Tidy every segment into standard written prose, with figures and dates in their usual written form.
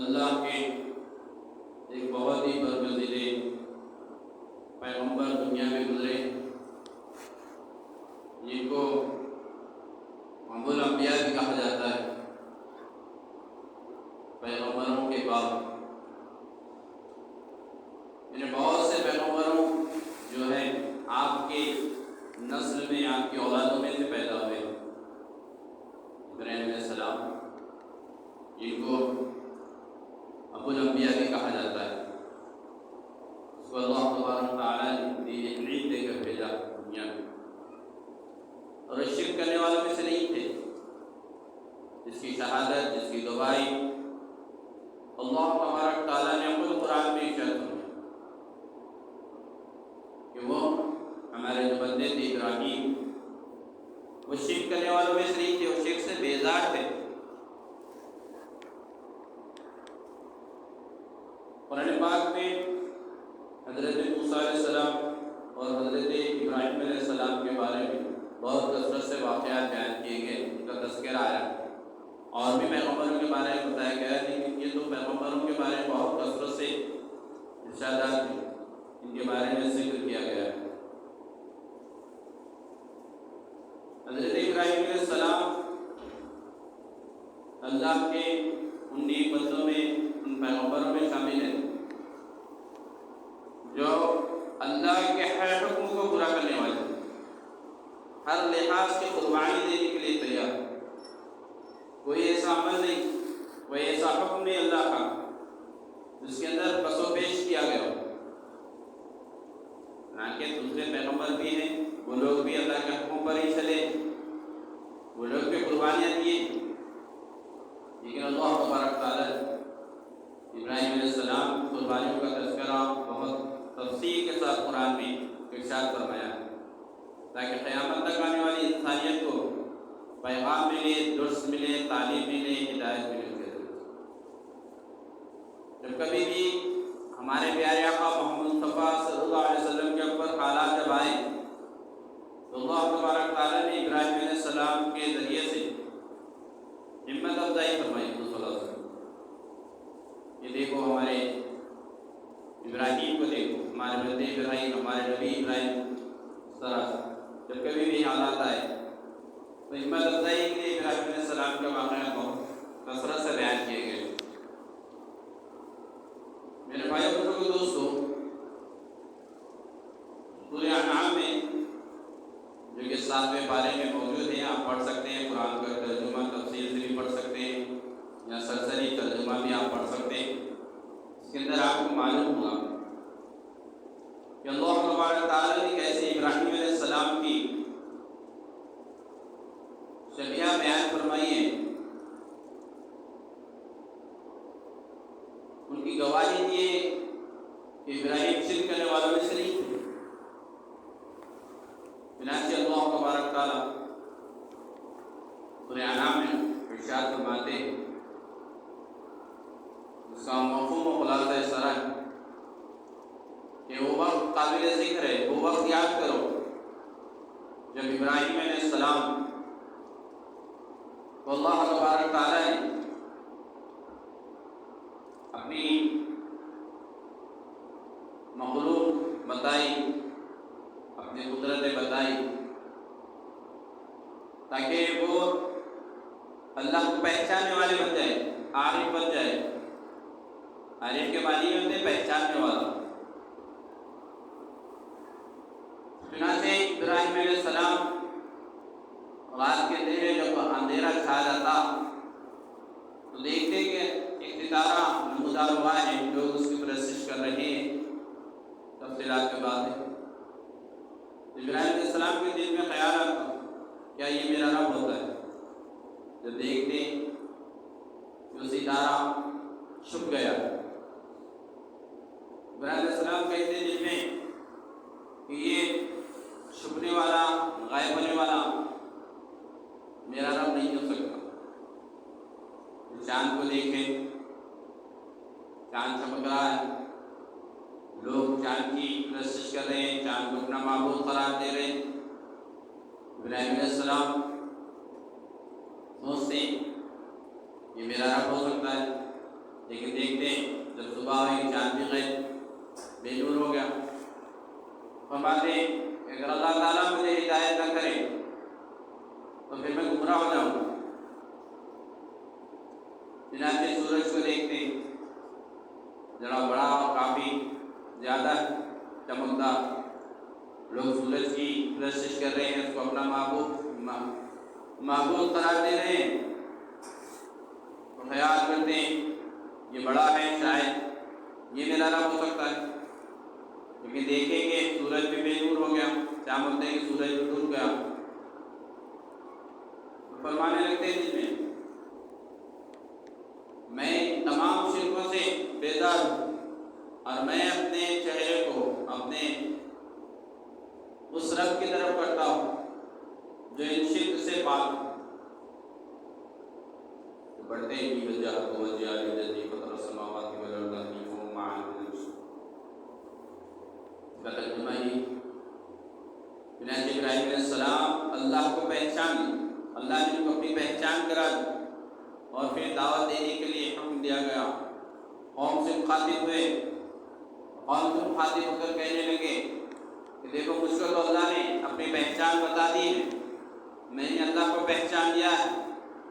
اللہ کے ایک بہت ہی برگزیدے پیغمبر دنیا میں گزرے، جن کو ابو الانبیاء بھی کہا جاتا ہے، پیغمبروں کے باپ۔ یعنی بہت سے پیغمبروں جو ہے آپ کے نسل میں، آپ کی اولادوں میں سے پیدا ہوئے۔ ابراہیم علیہ السلام، جن کو ابو الانبیاء بھی کہا جاتا ہے، اس کو اللہ تبارک تعالیٰ نے دین علم دے کر بھیجا دنیا میں، اور شرک کرنے والوں میں سے نہیں تھے، جس کی شہادت، جس کی گواہی اللہ تبارک تعالیٰ نے خود قرآن میں ارشاد فرمایا کہ وہ ہمارے جو بندے تھے ابراہیم، وہ شرک کرنے والوں میں سے نہیں تھے، وہ شرک سے بیزار تھے۔ قرآن پاک میں حضرت موسیٰ علیہ السلام اور حضرت ابراہیم علیہ السلام کے بارے میں بہت کثرت سے واقعات بیان کیے گئے، ان کا تذکرہ آیا، اور بھی پیغمبروں کے بارے میں بتایا گیا ہے، لیکن یہ تو پیغمبروں کے بارے میں بہت کثرت سے ارشادات ہیں، ان کے بارے میں ذکر کیا گیا ہے۔ حضرت ابراہیم علیہ السلام اللہ کے ان نیک بندوں میں، ان پیغمبروں میں شامل ہیں جو اللہ کے ہر حکم کو پورا کرنے والے، ہر لحاظ کی قربانی دینے کے لیے تیار۔ کوئی ایسا عمل نہیں، کوئی ایسا حکم نہیں اللہ کا جس کے اندر پس و پیش کیا گیا ہو۔ حالانکہ دوسرے پیغمبر بھی ہیں، وہ لوگ بھی اللہ کے حکموں پر ہی چلے، وہ لوگ بھی قربانیاں دیے، لیکن اللہ تبارک تعالیٰ ابراہیم علیہ السلام قربانیوں کا تذکرہ بہت تفصیل کے ساتھ قرآن میں ارشاد فرمایا ہے، تاکہ قیامت تک آنے والی انسانیت کو پیغام ملے، درس ملے، تعلیم ملے، ہدایت ملے۔ جب کبھی بھی ہمارے پیارے آقا محمد مصطفیٰ صلی اللہ علیہ وسلم کے اوپر حالات جب آئے تو اللہ تبارک تعالیٰ نے ابراہیم علیہ السلام کے ذریعے سے ہمت افزائی فرمائی صلی اللہ علیہ وسلم۔ یہ دیکھو ہمارے ابراہیم کو، دیکھو ہمارے بندے ابراہیم، ہمارے نبی ابراہیم، اس طرح جب کبھی بھی حالات آئے تو ہمت افزائی کے لیے ابراہیم علیہ السلام کے واقعات بہت کثرت سے بیان کیے گئے۔ میرے بھائیوں بزرگوں دوستوں، سورہ انعام میں جو کہ 7ویں پارے میں موجود ہیں، آپ پڑھ سکتے ہیں، قرآن کا ترجمہ تفصیل سے بھی پڑھ سکتے ہیں، یا سرسری ترجمہ بھی آپ پڑھ سکتے ہیں۔ اس کے اندر آپ کو معلوم ہوگا کہ اللہ تبارک تعالیٰ نے کیسے ابراہیم علیہ السلام کی شبیہ بیان فرمائی ہے، ان کی گواہی دی ہے کہ ابراہیم شرک کرنے والوں میں سے نہیں تھے۔ چنانچہ اللہ تبارک تعالیٰ سورہ انعام میں ارشاد فرماتے ہیں، اس کا مفہوم و خلاصہ اس طرح ہے کہ وہ وقت قابل ذکر ہے، وہ وقت یاد کرو جب ابراہیم علیہ السلام تو اللہ تبارک تعالیٰ نے اپنی مخلوق بتائی، اپنی قدرتیں بتائی، تاکہ وہ اللہ کو پہچاننے والے بن جائے، عارف بن جائے۔ عارف کے معنی ہوتے ہیں پہچاننے والا۔ چنانچہ ابراہیم علیہ السلام رات کے دن میں جب اندھیرا چھا جاتا تو دیکھتے کہ ایک ستارہ نمودار ہوا ہے، لوگ اس کی پرستش کر رہے ہیں، تفصیلات کے بعد ہے۔ ابراہیم علیہ السلام کے دل میں خیال آتا، کیا یہ میرا رب ہوتا ہے؟ جب دیکھتے کہ وہ ستارہ چھپ گیا، ابراہیم علیہ السلام کہتے ہیں دل میں کہ یہ چھپنے والا، غائب ہونے والا میرا رب نہیں ہو سکتا۔ چاند کو دیکھیں، چاند چمک رہا ہے، لوگ چاند کی پرستش کر رہے ہیں، چاند کو اپنا معبود قرار دے رہے ہیں۔ ابراہیم علیہ السلام سوچتے ہیں یہ میرا رب ہو سکتا ہے، لیکن ذرا بڑا اور کافی زیادہ چمکدار، لوگ سورج کی پرستش کر رہے ہیں، اس کو اپنا معبود قرار دے رہے ہیں، تو خیال کرتے ہیں یہ بڑا ہے، شاید یہ میرا رب ہو سکتا ہے، لیکن دیکھیں گے سورج بھی بے نور ہو گیا، شام ہوتے ہیں کہ سورج بھی ڈوب گیا، فرمانے لگتے ہیں دل میں تمام شرکوں سے بیزار ہوں، اور میں اپنے چہرے کو اپنے اس رب کی طرف کرتا ہوں جو ان شرک سے پاک ہے۔ تو پڑھتے ہیں کہ وجہت وجہ الذی فطر السماوات والارض حنیفا وما انا من المشرکین۔ کا ترجمہ یہ چنانچہ ابراہیم علیہ السلام اللہ کو پہچان لی، اللہ نے ان کو اپنی پہچان کرا دی، اور پھر دعوت دینے کے لیے حکم دیا گیا، قوم سے مخاطب ہوئے، قوم سے مخاطب ہو کر کہنے لگے کہ دیکھو مجھ کو تو اللہ نے اپنی پہچان بتا دی ہے، میں نے اللہ کو پہچان لیا ہے،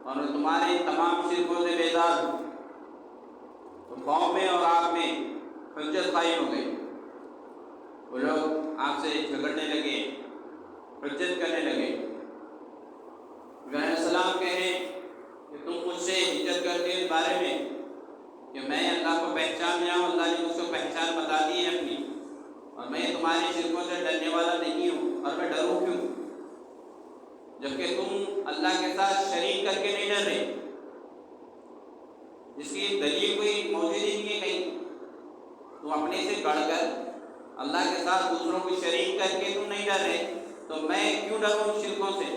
اور میں تمہارے تمام شرکوں سے بیزار ہوں۔ تو قوم میں اور آپ میں حجت قائم ہو گئی، وہ لوگ آپ سے جھگڑنے لگے، حجت کرنے لگے۔ ابراہیم علیہ السلام کہیں کہ تم مجھ سے حجت کرتے اس بارے میں کہ میں اللہ کو پہچان لیا ہوں، اللہ نے مجھ کو پہچان بتا دی ہے اپنی، اور میں تمہاری شرکوں سے ڈرنے والا نہیں ہوں، اور میں ڈروں کیوں جبکہ تم اللہ کے ساتھ شریک کر کے نہیں ڈر رہے، جس کی دلیل کوئی موجود ہی نہیں ہے کہیں، تم اپنے سے گڑھ کر اللہ کے ساتھ دوسروں کو شریک کر کے تم نہیں ڈر رہے، تو میں کیوں ڈروں ان شرکوں سے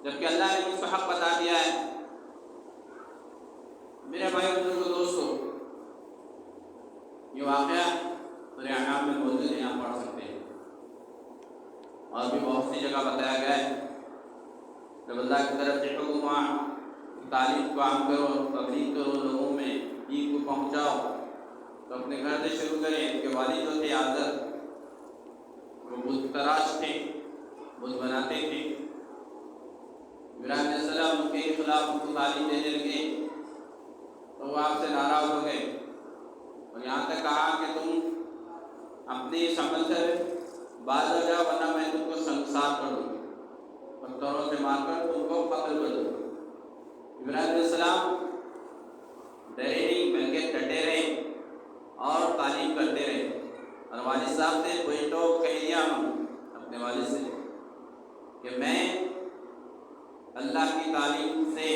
جبکہ اللہ نے مجھ کو حق بتا دیا ہے۔ میرے بھائی بزرگوں دوستو، یہ واقعہ سورہ انعام میں موجود ہے، یہاں پڑھ سکتے ہیں، اور بھی بہت سی جگہ بتایا گیا ہے جب اللہ کی طرف سے حکم ہوا تعلیم کو عام کرو، تبلیغ کرو، لوگوں میں دین کو پہنچاؤ، تو اپنے گھر سے شروع کریں۔ ان کے والد جو تھے آزر، وہ بت تراش تھے، بت بناتے تھے۔ ابراہیم علیہ السلام ان کے خلاف ان کو تعلیم دینے لگے تو وہ آپ سے ناراض ہو گئے، اور یہاں تک کہا کہ تم اپنے اس عمل سے باز ہو جاؤ ورنہ میں تم کو سنسار کر دوں، پتھروں سے مار کر تم کو قتل کر دوں۔ ابراہیم علیہ السلام ڈرے نہیں بلکہ ڈٹے رہے اور تعلیم کرتے رہے، اور والد صاحب سے کوئی تو کہہ دیا اپنے والد سے کہ میں اللہ کی تعلیم سے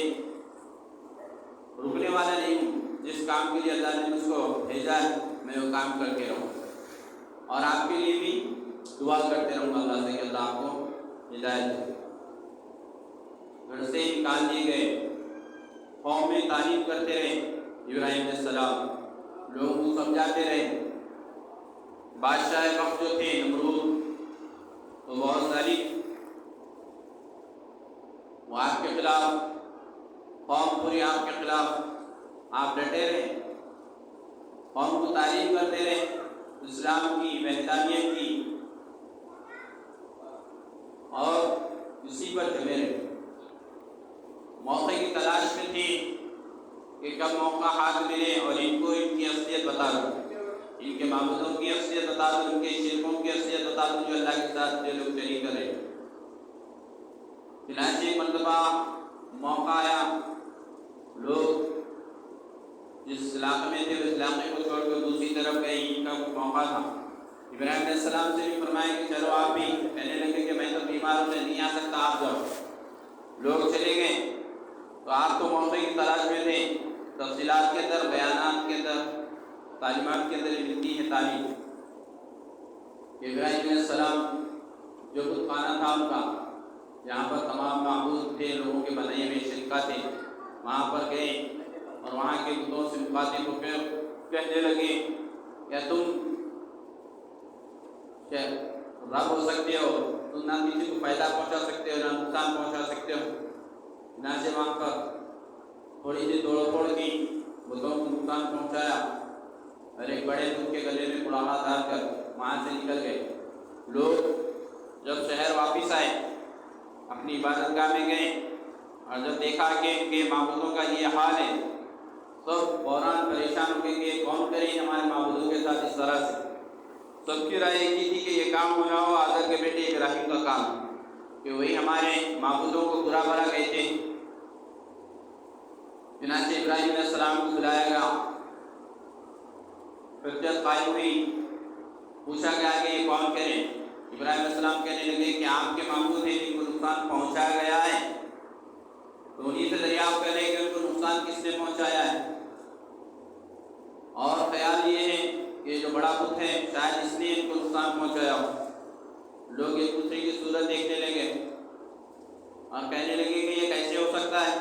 رکنے والا نہیں ہوں، جس کام کے لیے اللہ نے مجھ کو بھیجا ہے میں وہ کام کرتے رہوں، اور آپ کے لیے بھی دعا کرتے رہوں گا اللہ سے کہ اللہ آپ کو ہدایت دے۔ گھر سے نکال دیے گئے، قوم میں تعلیم کرتے رہے ابراہیم علیہ السلام، لوگوں کو سمجھاتے رہے۔ بادشاہ وقت جو تھے نمرود، تو بہت ساری وہ آپ کے خلاف، قوم پوری آپ کے خلاف، آپ ڈٹے رہے، قوم کو تعلیم کرتے رہے اسلام کی، وحدانیت کی، اور اسی پر جمے رہے۔ موقع کی تلاش میں تھی کہ کب موقع ہاتھ ملے اور ان کو ان کی اصلیت بتا دوں، ان کے معبودوں کی اصلیت بتا دوں، ان کے شرکوں کی اصلیت بتا دوں جو اللہ کے ساتھ جو لوگ شریک کر رہے۔ چنانچہ ایک مرتبہ موقع آیا، لوگ جس علاقے میں تھے اس علاقے کو چھوڑ کر دوسری طرف گئے، ان کا موقع تھا۔ ابراہیم علیہ السلام سے بھی فرمایا کہ چلو آپ بھی، کہنے لگے کہ میں تو بیمار ہوں، نہیں آ سکتا، آپ جاؤ۔ لوگ چلے گئے تو آپ تو موقع کی تلاش میں تھے، تفصیلات کے اندر، بیانات کے اندر، تعلیمات کے اندر ملتی ہے تعلیم۔ ابراہیم علیہ السلام جو بت خانہ تھا ان کا، جہاں پر تمام معبود تھے، لوگوں کے بنائے ہوئے شرکا تھے، وہاں پر گئے اور وہاں کے بتوں سے مخاطب ہو کر کہنے لگے کیا تم رب ہو سکتے ہو، تم نہ کسی کو فائدہ پہنچا سکتے ہو نہ نقصان پہنچا سکتے ہو۔ چنانچہ وہاں پر تھوڑی سی توڑ پھوڑ کی، بتوں کو نقصان پہنچایا، اور ایک بڑے بت کے گلے میں کڑاہا ڈال کر وہاں سے نکل گئے۔ لوگ جب شہر واپس آئے، اپنی عبادت گاہ میں گئے، اور جب دیکھا کہ ان کے معبودوں کا یہ حال ہے، تو فوراً پریشان ہو گئے کہ کون کرے ہمارے معبودوں کے ساتھ اس طرح سے۔ سب کی رائے ایک ہی تھی کہ یہ کام ہو رہا ہو آزر کے بیٹے ابراہیم کا کام، کہ وہی ہمارے معبودوں کو برا بھلا کہتے ہیں۔ چنانچہ ابراہیم علیہ السلام کو بلایا گیا، حجت قائم ہوئی، پوچھا گیا کہ یہ کون کرے؟ ابراہیم علیہ السلام کہنے لگے کہ آپ کے معبود ہیں جن کو نقصان پہنچایا گیا ہے، تو انہیں سے دریافت کریں کہ ان کو نقصان کس نے پہنچایا ہے۔ اور خیال یہ ہے کہ جو بڑا بت ہے شاید اس نے ان کو نقصان پہنچایا ہو۔ لوگ ایک دوسرے کی صورت دیکھنے لگے اور کہنے لگے کہ یہ کیسے ہو سکتا ہے،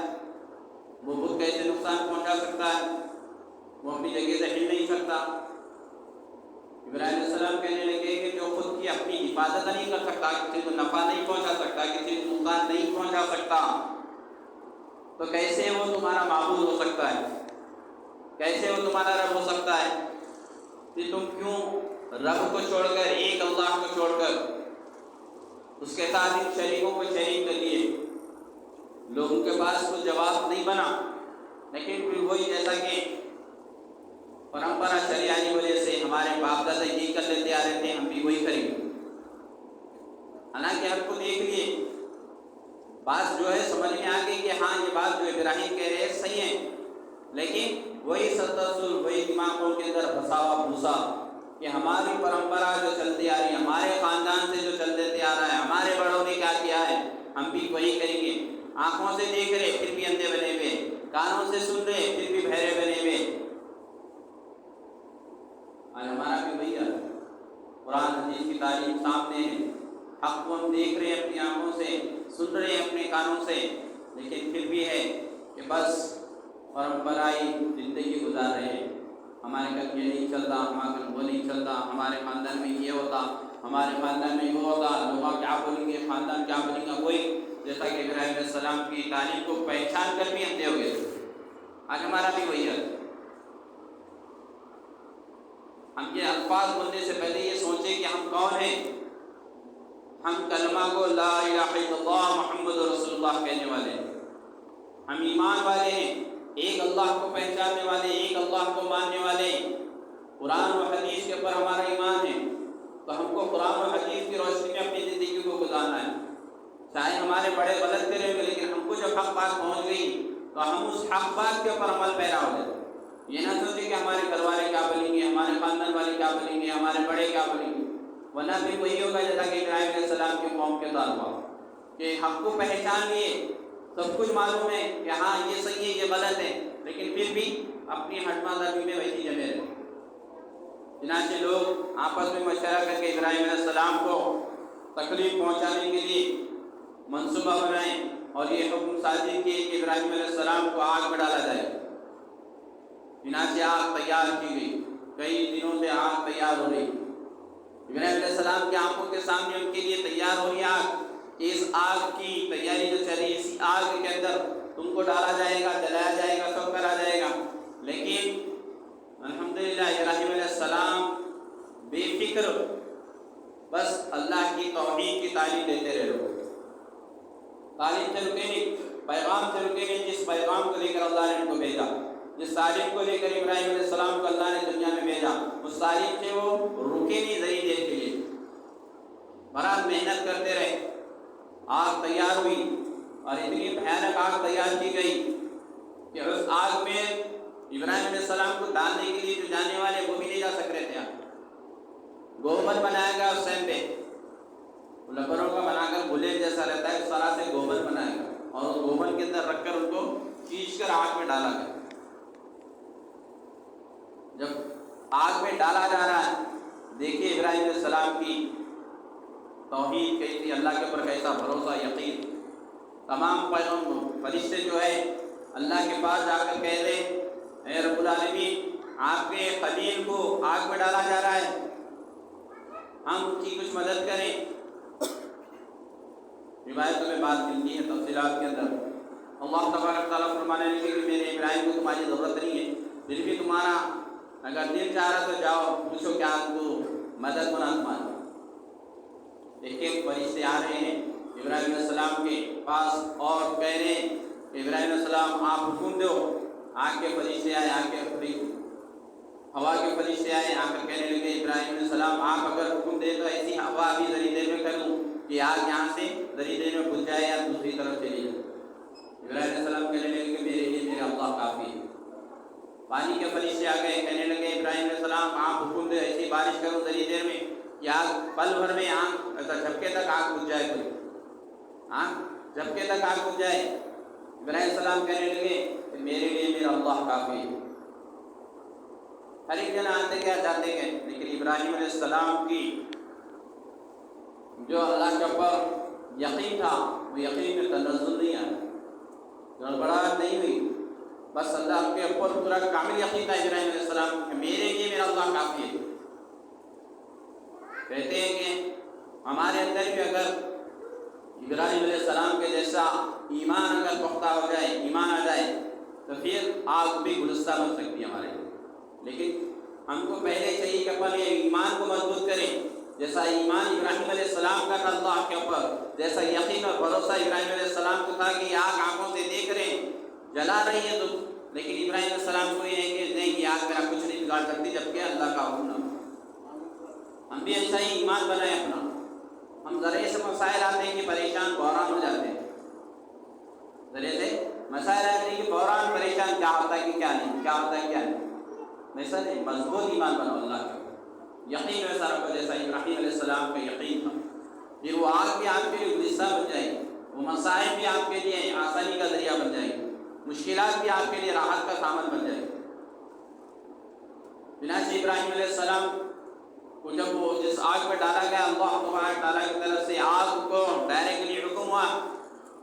وہ بت کیسے نقصان پہنچا سکتا ہے، وہ اپنی جگہ سے ہل نہیں سکتا۔ ابراہیم علیہ السلام کہنے لگے کہ جو خود کی اپنی حفاظت نہیں کر سکتا، کسی کو نفع نہیں پہنچا سکتا، کسی کو نقصان نہیں پہنچا سکتا، تو کیسے وہ تمہارا معبود ہو سکتا ہے، کیسے وہ تمہارا رب ہو سکتا ہے؟ کہ تم کیوں رب کو چھوڑ کر، ایک اللہ کو چھوڑ کر اس کے ساتھ ان شریکوں کو شریک کر لیے؟ لوگوں کے پاس کوئی جواب نہیں بنا، لیکن پھر وہی جیسا کہ پرمپرا چلی آنے وجہ سے ہمارے باپ دادا یہ کر لیتے آ رہے تھے، ہم بھی وہی کریں گے۔ حالانکہ ہم کو دیکھ لیے بات جو ہے سمجھ میں آ گئی کہ ہاں یہ بات جو ابراہیم کہہ رہے ہیں صحیح ہے، لیکن وہی تسلسل، وہی دماغوں کے اندر پھنسا ہوا بھوسا کہ ہماری پرمپرا جو چلتی آ رہی ہے، ہمارے خاندان سے جو چلتے آ رہا ہے، ہمارے بڑوں نے کیا کیا ہے ہم بھی وہی کریں گے۔ آنکھوں سے دیکھ رہے پھر بھی اندھے بنے ہوئے، کانوں سے سن رہے پھر بھی بہرے بنے ہوئے۔ آج ہمارا بھی وہی ہے، قرآن حدیث کی تعلیم سامنے ہے، حق کو ہم دیکھ رہے ہیں اپنی آنکھوں سے، سن رہے ہیں اپنے کانوں سے، لیکن پھر بھی ہے کہ بس پرمپرائی زندگی گزار رہے ہیں۔ ہمارے گھر یہ نہیں چلتا، ہمارے گھر وہ نہیں چلتا، ہمارے خاندان میں یہ ہوتا، ہمارے خاندان میں وہ ہوتا، لوگ کیا بولیں گے، خاندان کیا بولیں گا، کوئی جیسا کہ ابراہیم علیہ السلام کی تعلیم کو پہچان کر بھی اندھے ہو گئے۔ آج ہمارا بھی وہی ہے، ہم یہ الفاظ بولنے سے پہلے یہ سوچیں کہ ہم کون ہیں۔ ہم کلمہ کو لا الہ الا اللہ محمد رسول اللہ کہنے والے ہیں، ہم ایمان والے ہیں، ایک اللہ کو پہچاننے والے، ایک اللہ کو ماننے والے۔ قرآن و حدیث کے اوپر ہمارا ایمان ہے، تو ہم کو قرآن و حدیث کی روشنی میں اپنی زندگی کو گزارنا ہے۔ چاہے ہمارے بڑے غلط کرے ہوئے، لیکن ہم کو جب حق بات پہنچ گئی تو ہم اس حق بات کے اوپر عمل پیرا ہو جائے۔ یہ نہ سوچیں کہ ہمارے گھر والے کیا بولیں گے، ہمارے خاندان والے کیا بولیں گے، ہمارے بڑے کیا بولیں گے، ورنہ پھر وہی ہوگا جیسا کہ ابراہیم علیہ السلام کی قوم کے ساتھ ہوا کہ حق کو پہچان لیے، سب کچھ معلوم ہے کہ ہاں یہ صحیح ہے یہ غلط ہے، لیکن پھر بھی اپنی ہٹما درمی میں ویسی جمے رہے۔ چنانچہ لوگ آپس میں مشورہ کر کے ابراہیم علیہ السلام کو تکلیف پہنچانے کے لیے منصوبہ بنائیں اور یہ حکم صادر کیے کہ ابراہیم علیہ السلام کو آگ میں ڈالا جائے۔ چنانچہ آگ تیار کی گئی، کئی دنوں سے آگ تیار ہو رہی، ابراہیم علیہ السلام کی آنکھوں کے سامنے ان کے لیے تیار ہو رہی آگ، کہ اس آگ کی تیاری جو چل رہی ہے، اسی آگ کے اندر تم کو ڈالا جائے گا، جلایا جائے گا، سب کرا جائے گا۔ لیکن الحمدللہ ابراہیم علیہ السلام بے فکر بس اللہ کی توحید کی تعلیم دیتے رہے، لوگ تعلیم سے رکے نہیں، پیغام سے رکے نہیں۔ جس پیغام کو لے کر اللہ نے ان کو بھیجا، جس تعلیم کو لے کر ابراہیم علیہ السلام کو اللہ نے دنیا میں بھیجا، اس تعلیم سے وہ رکے نہیں ذریعے دیر کے لیے، برات محنت کرتے رہے۔ آگ تیار ہوئی اور اتنی بھیانک آگ تیار کی گئی کہ اس آگ میں ابراہیم علیہ السلام کو ڈالنے کے لیے جو جانے والے وہ بھی نہیں جا سک رہے تھے۔ گوبر بنایا گیا اس ٹائم پہ، لکڑوں کا بنا کر بلیٹ جیسا رہتا ہے، اس طرح سے گوبر بنایا گیا اور اس گوبر کے اندر رکھ کر ان کو کھینچ کر آگ میں ڈالا گیا۔ جب آگ میں ڈالا جا رہا ہے، دیکھیے ابراہیم علیہ السلام کی توحید کیسی، اللہ کے اوپر کیسا بھروسہ، یقین۔ تمام فرشتے جو ہے اللہ کے پاس جا کر کہتے ہیں اے رب العالمین، آپ کے خلیل کو آگ میں ڈالا جا رہا ہے، ہم ان کی کچھ مدد کریں۔ روایتوں میں بات ملتی ہے تفصیلات کے اندر، اللہ تبارک تعالیٰ فرمانے لگے کہ میرے ابراہیم کو تمہاری ضرورت نہیں ہے، پھر بھی تمہارا اگر دل چاہ رہا تو جاؤ پوچھو کیا آپ کو مدد ہونا تمہارا۔ ایک ایک فرشتے آ رہے ہیں ابراہیم علیہ السلام کے پاس اور کہہ رہے ہیں کہ ابراہیم علیہ السلام آپ حکم دو آگ کے فرشتے آئے، ہوا کے فرشتے آئے، آ کر کہنے لگے ابراہیم علیہ السلام آپ اگر حکم دے تو ایسی ہوا ابھی ذری دیر میں کر دوں کہ آگ یہاں سے ذری دیر میں بجھ جائے یا دوسری طرف چلی جائے۔ ابراہیم علیہ السلام کہنے لگے کہ میرے لیے میرا اللہ کافی ہے۔ پانی کے فرشتے آ گئے، کہنے لگے ابراہیم علیہ السلام آپ حکم دے ایسی بارش کرو ذری دیر میں کہ آگ پل بھر میں آگ جھپکے تک آگ بجھ جائے، کوئی آگ جھپکے تک آگ بجھ جائے۔ ابراہیم علیہ السلام کہنے لگے کہ میرے لیے میرا اللہ کافی ہے۔ ہر ایک جن آتے گئے جاتے گئے، لیکن ابراہیم علیہ السلام کی جو اللہ کے اوپر یقین تھا وہ یقین میں تنزل نہیں آیا، گڑبڑاہٹ نہیں ہوئی، بس اللہ کے اوپر پورا کامل یقین تھا ابراہیم علیہ السلام کہ میرے لیے میرا اللہ کافی ہے۔ کہتے ہیں کہ ہمارے اندر بھی اگر ابراہیم علیہ السلام کے جیسا ایمان اگر پختہ ہو جائے، ایمان آ جائے تو پھر آگ بھی گلستہ بن سکتی ہے ہمارے لیے۔ لیکن ہم کو پہلے چاہیے کہ اپنے ایمان کو مضبوط کریں، جیسا ایمان ابراہیم علیہ السلام کا تھا اللہ کے اوپر، جیسا یقین اور بھروسہ ابراہیم علیہ السلام کو تھا کہ آگ آنکھوں سے دیکھ رہے ہیں، جلا رہی ہے تو، لیکن ابراہیم علیہ السلام کو یہ ہے کہ نہیں یہ آگ میرا کچھ نہیں بگاڑ سکتی جبکہ اللہ کا حکم نہ ہو۔ ہم بھی ایسا ہی ایمان بنائیں اپنا۔ ہم ذرے سے مسائل آتے ہیں کہ پریشان بحران ہو جاتے ہیں، ذرے سے مسائل آتے ہیں کہ بحران پریشان کیا ہوتا ہے کہ کیا نہیں، کیا ہوتا ہے کیا نہیں۔ ویسا نہیں، مضبوط ایمان بناؤ اللہ کا، یقین ویسا رکھو جیسا ابراہیم علیہ السلام کا یقین تھا۔ پھر وہ آگ بھی آپ کے لیے گلستہ بن جائے گی، وہ مسائل بھی آپ کے لیے آسانی کا ذریعہ بن جائے گی، مشکلات بھی آپ کے لیے راحت کا سامان بن جائے گی۔ چنانچہ ابراہیم علیہ السلام کو جب وہ جس آگ میں ڈالا گیا، اللہ تبارک تعالیٰ کی طرف سے آگ کو ڈائریکٹلی حکم ہوا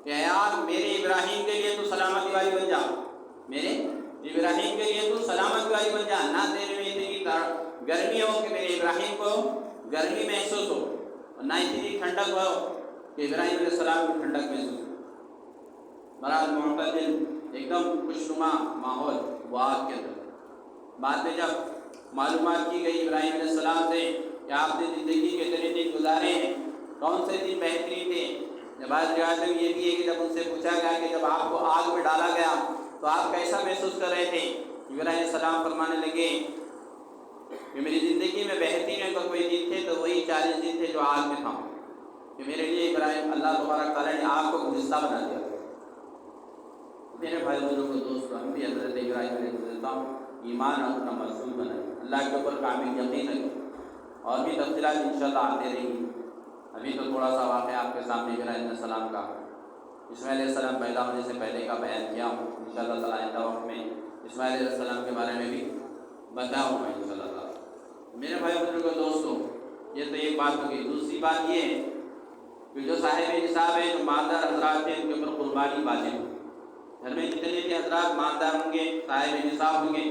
کہ اے آگ میرے ابراہیم کے لیے تو سلامتی والی بن جا، میرے ابراہیم کے لیے تو سلامتی والی بن جا، نہ تیرے میں اتنی گرمی ہو کہ میرے ابراہیم کو گرمی محسوس ہو، اور نہ اتنی ٹھنڈک ہو کہ ابراہیم علیہ السلام کو ٹھنڈک محسوس ہو۔ برحال معتدل ایک دم خوشنما ماحول وہ آگ کے اندر۔ بعد میں جب معلومات کی گئی ابراہیم علیہ السلام سے کہ آپ نے زندگی کے کتنے دن گزارے ہیں، کون سے دن بہترین تھے، بعض روایتوں میں یہ بھی ہے کہ جب ان سے پوچھا گیا کہ جب آپ کو آگ میں ڈالا گیا تو آپ کیسا محسوس کر رہے تھے، ابراہیم علیہ السلام فرمانے لگے کہ میری زندگی میں بہترین اگر کوئی دن تھے تو وہی 40 دن تھے جو آگ میں تھا، کہ میرے لیے ابراہیم اللہ تبارک تعالیٰ نے آگ کو گلستہ بنا دیا۔ میرے بھائی بزرگوں دوستوں، ہم بھی حضرت ابراہیم علیہ السلام ایمان اپنا مضبوط بنائیں، اللہ کے اوپر کامل یقین رکھیں، اور بھی تفصیلات انشاءاللہ آتے رہیں گی۔ ابھی تو تھوڑا سا واقعہ آپ کے سامنے ابراہیم علیہ السلام کا، اسماعیل علیہ السلام پیدا ہونے سے پہلے کا بیان کیا ہوں، انشاءاللہ تعالیٰ آئندہ وقت میں اسماعیل علیہ السلام کے بارے میں بھی بتاؤں گا انشاءاللہ تعالیٰ۔ میرے بھائی بزرگوں دوستوں، یہ تو ایک بات ہوگی۔ دوسری بات یہ ہے کہ جو صاحب نصاب ہے، جو مالدار حضرات ہیں، ان کے اوپر قربانی واجب ہے۔ گھر میں جتنے بھی حضرات مالدار ہوں گے، صاحب نصاب ہوں گے،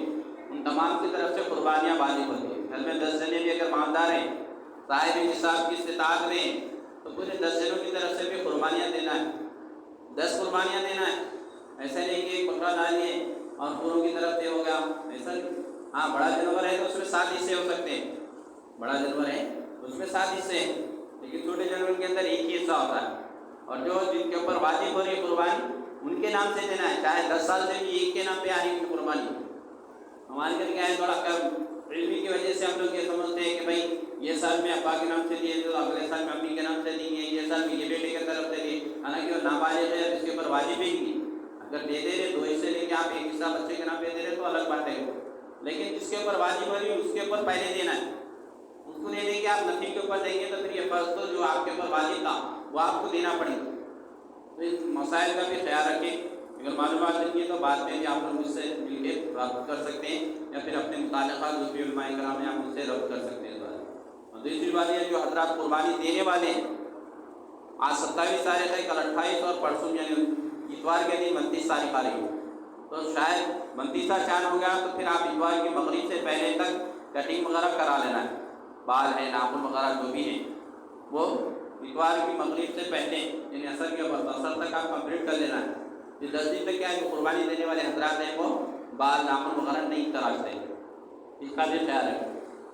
ان تمام کی طرف سے قربانیاں واجب ہوتی ہیں۔ گھر میں 10 جنے بھی اگر مالدار ہیں، صاحب نصاب کی استطاعت میں، تو پورے 10 جنوں کی طرف سے بھی قربانیاں دینا ہے، 10 قربانیاں دینا ہے۔ ایسا نہیں کہ ایک بکرا ڈالیے اور پوروں کی طرف سے ہو گیا، ایسا نہیں۔ ہاں بڑا جانور ہے تو اس میں 7 حصے ہو سکتے ہیں، بڑا جانور ہے تو اس میں 7 حصے ہیں، لیکن چھوٹے جانور کے اندر ایک ہی حصہ ہوتا ہے۔ اور جو جن کے اوپر واجب ہو رہی ہے قربانی، ان کے نام سے دینا ہے، چاہے 10 سال سے بھی ایک کے نام پہ آ رہی ہے قربانی۔ ہمارے گھر کیا ہے، تھوڑا کم علمی کی وجہ سے ہم لوگ یہ سمجھتے ہیں کہ بھائی یہ سال میں ابا کے نام سے دیے تو اگلے سال میں امی کے نام سے دیں گے، یہ سال میں یہ بیٹے کی طرف سے دیے، حالانکہ وہ نابالغ ہے، اس کے اوپر واجب ہی نہیں۔ اگر دے دے رہے 2 حصے لے کے آپ 1 حصہ بچے کے نام پہ دے رہے تو الگ بات ہے، لیکن جس کے اوپر واجب ہو رہی ہے اس کے اوپر پہلے دینا ہے۔ اس کو نہیں دیں گے آپ نفی کے اوپر دیں گے تو پھر یہ فرض تو جو آپ کے اوپر واجب تھا وہ آپ کو دینا پڑے گا۔ تو اس مسائل کا بھی خیال رکھیں۔ اگر معلومات نہیں ہے تو بعد میں بھی آپ لوگ مجھ سے مل کے رابطہ کر سکتے ہیں، یا پھر اپنے متعلقہ جو بھی علماء کرام ہیں آپ مجھ سے رابطہ کر سکتے ہیں اس بارے میں۔ اور دوسری بات یہ جو حضرات قربانی دینے والے ہیں، آج 27 تاریخ ہے، کل 28 اور پرسوں یعنی اتوار کے دن 29 تاریخ آ رہی ہے، تو شاید 29واں چاند ہو گیا تو پھر آپ اتوار کی مغرب سے پہلے تک کٹنگ وغیرہ کرا لینا ہے، بال ہے ناخن وغیرہ جو بھی ہیں وہ اتوار کی مغرب سے پہلے یعنی عصر کے وقت عصر تک آپ کمپلیٹ کر لینا ہے۔ پھر 10 دن تک کیا ہے جو قربانی دینے والے حضرات ہیں وہ بال ناخن وغیرہ نہیں تراشتے، اس کا بھی خیال ہے۔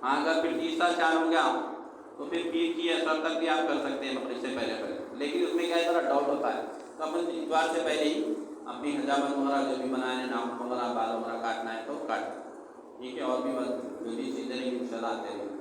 ہاں اگر پھر 30واں چاند ہو گیا تو پھر پیر کی عصر تک بھی آپ کر سکتے ہیں مغرب سے پہلے، لیکن اس میں کیا ہے ذرا ڈاؤٹ ہوتا ہے، تو اپن اتوار سے پہلے ہی اپنی حجامت وغیرہ جو بھی بنائے ہیں، ناخن وغیرہ، بال وغیرہ کاٹنا ہے تو کاٹ، ٹھیک ہے، اور بھی جو بھی چیزیں ان شاء اللہ آتے ہیں.